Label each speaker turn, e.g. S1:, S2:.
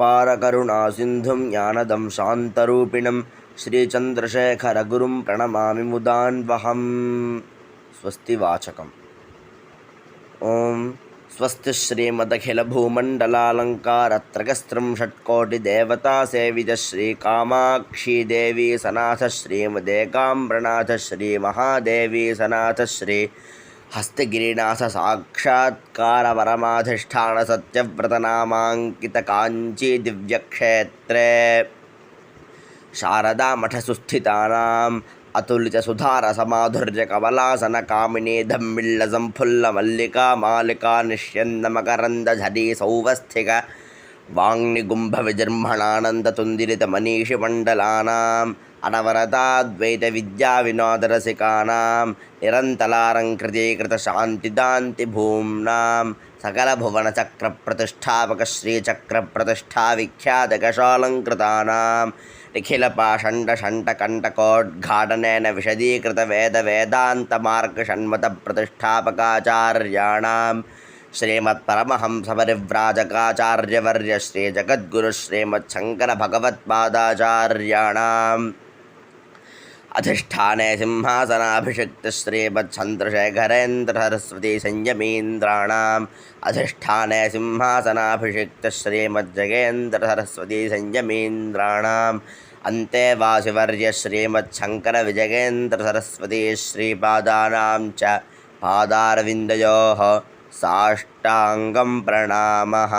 S1: अपार करुणासिन्धुं ज्ञानदं शान्तरूपिणं श्रीचन्द्रशेखरगुरुं प्रणमामि मुदान्वहम्। स्वस्तिवाचकम्। ओं स्वस्ति श्रीमदखिलभूमण्डलालङ्कारत्रयस्त्रं षट्कोटिदेवतासेवित श्रीकामाक्षी देवी सनाथ श्रीमदेकाम्रनाथ श्रीमहादेवी सनाथ श्री हस्तगिरिनाथ साक्षात्कारपरमाधिष्ठान सत्यव्रतनामाङ्कितकाञ्ची दिव्यक्षेत्रे शारदामठसुस्थितानाम् अतुलितसुधारसमाधुर्यकमलासनकामिनी धम्मिल्लसंफुल्लमल्लिका मालिका निष्यन्दमकरन्दझरी सौवस्थिक वाङ्निगुम्भविजृम्भणानन्दतुन्दिरितमनीषिमण्डलानाम् अनवरताद्वैतविद्याविनोदरसिकानां निरन्तलालङ्कृतीकृतशान्तिदान्तिभूम्नां सकलभुवनचक्रप्रतिष्ठापकश्रीचक्रप्रतिष्ठाविख्यातकशालङ्कृतानां निखिलपाषण्डषण्टकण्टकोद्घाटनेन विशदीकृतवेदवेदान्तमार्गषण्मतप्रतिष्ठापकाचार्याणां श्रीमत्परमहंसपरिव्राजकाचार्यवर्य श्रीजगद्गुरु श्रीमच्छङ्करभगवत्पादाचार्याणाम् अधिष्ठाने सिंहासनाभिषिक्त श्रीमच्छन्द्रशेखरेन्द्र सरस्वती संयमीन्द्राणाम् अधिष्ठाने सिंहासनाभिषिक्त श्रीमज्जगेन्द्र सरस्वती संयमीन्द्राणाम् अन्तेवासिवर्य श्रीमच्छङ्कर विजयेन्द्र सरस्वती श्रीपादानां च पादारविन्दयोः साष्टाङ्गं प्रणामः।